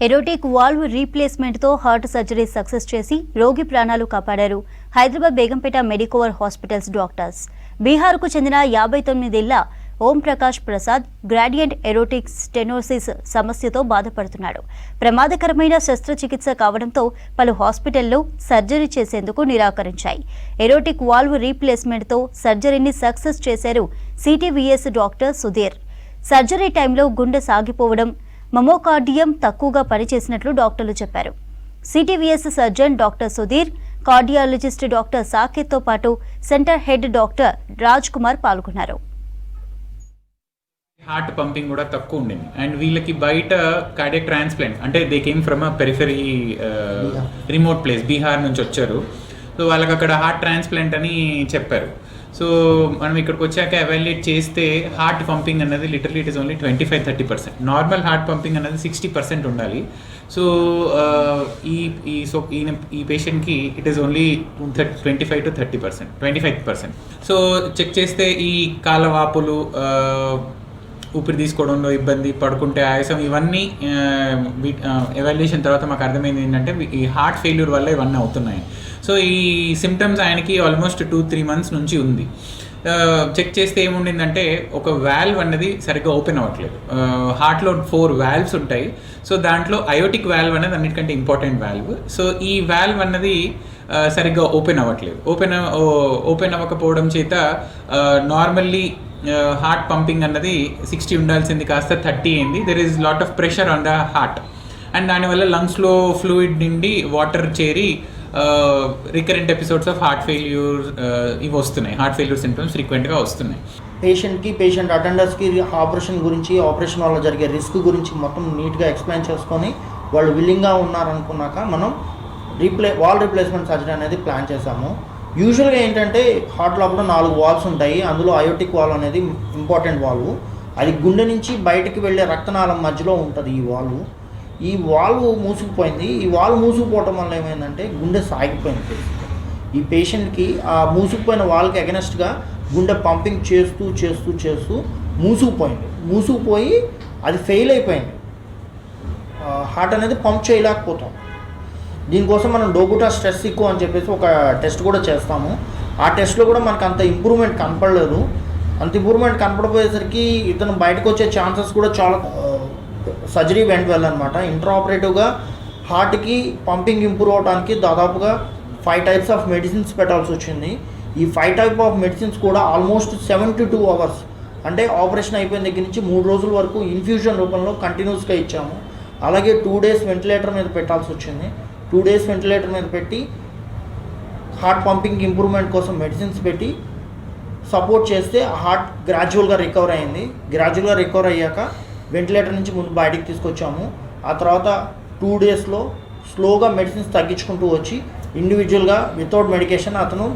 Erotic valve రీప్లేస్మెంట్తో heart surgery success చేసి రోగి ప్రాణాలు కాపాడారు Hyderabad Begumpet Medicover hospitals doctors. బీహార్కు చెందిన 59 ఏళ్ల Om Prakash Prasad gradient aortic stenosis సమస్యతో బాధపడుతున్నాడు. ప్రమాదకరమైన శస్త్రచికిత్స కావడంతో పలు హాస్పిటల్లో సర్జరీ చేసేందుకు నిరాకరించాయి. ఎరోటిక్ వాల్వ్ రీప్లేస్మెంట్తో సర్జరీని సక్సెస్ చేశారు సిటీవీఎస్ డాక్టర్ సుధీర్. సర్జరీ టైంలో గుండె సాగిపోవడం, మమోకార్డియం తక్కువగా పనిచేసినట్లు డాక్టర్లు చెప్పారు. CTVS surgeon doctor Sudhir, cardiologist doctor సాకేత్తో పాటు centre head doctor Raj Kumar పాల్గొన్నారు. హార్ట్ పంపింగ్ కూడా తక్కువ ఉండింది అండ్ వీళ్ళకి బయట కార్డియాక్ ట్రాన్స్ప్లాంట్ అంటే they came from a periphery remote place, Bihar నుంచి వచ్చారు. సో వాళ్ళకి అక్కడ హార్ట్ ట్రాన్స్ప్లాంట్ అని చెప్పారు. సో మనం ఇక్కడికి వచ్చాక ఎవాల్యుయేట్ చేస్తే హార్ట్ పంపింగ్ అన్నది literally it is only 25-30%. Normal heart pumping అన్నది 60% ఉండాలి. సో ఈ పేషెంట్కి it is only 25-30%, 25%. So check చేస్తే ఈ కాలవాపులు, ఊపిరి తీసుకోవడంలో ఇబ్బంది, పడుకుంటే ఆయాసం, ఇవన్నీ ఎవాల్యుయేషన్ తర్వాత మాకు అర్థమైంది ఏంటంటే ఈ హార్ట్ ఫెయిల్యూర్ వల్ల ఇవన్నీ అవుతున్నాయి. సో ఈ సిమ్టమ్స్ ఆయనకి ఆల్మోస్ట్ 2-3 months నుంచి ఉంది. చెక్ చేస్తే ఏముండిందంటే ఒక వాల్వ్ అన్నది సరిగ్గా ఓపెన్ అవ్వట్లేదు. హార్ట్లో 4 valves ఉంటాయి. సో దాంట్లో అయోటిక్ వాల్వ్ అనేది అన్నిటికంటే ఇంపార్టెంట్ వాల్వ్. సో ఈ వాల్వ్ అన్నది సరిగ్గా ఓపెన్ అవ్వట్లేదు. ఓపెన్ అవ్వకపోవడం చేత నార్మల్లీ హార్ట్ పంపింగ్ అన్నది 60 ఉండాల్సింది కాస్త 30 అయింది. There is lot of pressure on the heart and దానివల్ల లంగ్స్లో ఫ్లూయిడ్ నిండి వాటర్ చేరి recurrent episodes of heart failure ఇవి వస్తున్నాయి. హార్ట్ ఫెయిల్యూర్ సింప్టమ్స్ ఫ్రీక్వెంట్గా వస్తున్నాయి. పేషెంట్ అటెండర్స్కి ఆపరేషన్ గురించి, ఆపరేషన్ వల్ల జరిగే రిస్క్ గురించి మొత్తం నీట్గా ఎక్స్ప్లెయిన్ చేసుకొని వాళ్ళు విల్లింగ్గా ఉన్నారనుకున్నాక మనం వాల్ రీప్లేస్మెంట్ సర్జరీ అనేది ప్లాన్ చేశాము. యూజువల్గా ఏంటంటే హార్ట్ లోపల 4 వాల్వ్స్ ఉంటాయి. అందులో అయోటిక్ వాల్వ్ అనేది ఇంపార్టెంట్ వాల్వ్. అది గుండె నుంచి బయటకు వెళ్ళే రక్తనాళం మధ్యలో ఉంటుంది ఈ వాల్వ్ మూసుకుపోయింది. ఈ వాల్వ్ మూసుకుపోవటం వల్ల ఏమైందంటే గుండె సాగిపోయింది. ఈ పేషెంట్కి ఆ మూసుకుపోయిన వాల్వ్కి అగెనెస్ట్గా గుండె పంపింగ్ చేస్తూ మూసుకుపోయి అది ఫెయిల్ అయిపోయింది. హార్ట్ అనేది పంప్ చేయలేకపోతాం. దీనికోసం మనం డోబుటా స్ట్రెస్ ఈకో అని చెప్పేసి ఒక టెస్ట్ కూడా చేస్తాము. ఆ టెస్ట్లో కూడా మనకు అంత ఇంప్రూవ్మెంట్ కనపడలేదు. అంత ఇంప్రూవ్మెంట్ కనపడపోయేసరికి ఇతను బయటకు వచ్చే ఛాన్సెస్ కూడా చాలా సర్జరీ వెంట వెళ్ళనమాట. ఇంట్రాఆపరేటివ్గా హార్ట్కి పంపింగ్ ఇంప్రూవ్ అవడానికి దాదాపుగా 5 types ఆఫ్ మెడిసిన్స్ పెట్టాల్సి వచ్చింది. ఈ 5 types ఆఫ్ మెడిసిన్స్ కూడా ఆల్మోస్ట్ 72 hours అంటే ఆపరేషన్ అయిపోయిన దగ్గర నుంచి 3 రోజుల వరకు ఇన్ఫ్యూజన్ రూపంలో కంటిన్యూస్గా ఇచ్చాము. అలాగే 2 days వెంటిలేటర్ మీద పెట్టాల్సి వచ్చింది. 2 days వెంటిలేటర్ మీద పెట్టి హార్ట్ పంపింగ్ ఇంప్రూవ్మెంట్ కోసం మెడిసిన్స్ పెట్టి సపోర్ట్ చేస్తే హార్ట్ గ్రాడ్యువల్గా రికవర్ అయింది. గ్రాడ్యువల్గా రికవర్ అయ్యాక వెంటిలేటర్ నుంచి ముందు బయటికి తీసుకొచ్చాము. ఆ తర్వాత 2 daysలో స్లోగా మెడిసిన్స్ తగ్గించుకుంటూ వచ్చి ఇండివిజువల్గా వితౌట్ మెడికేషన్ అతను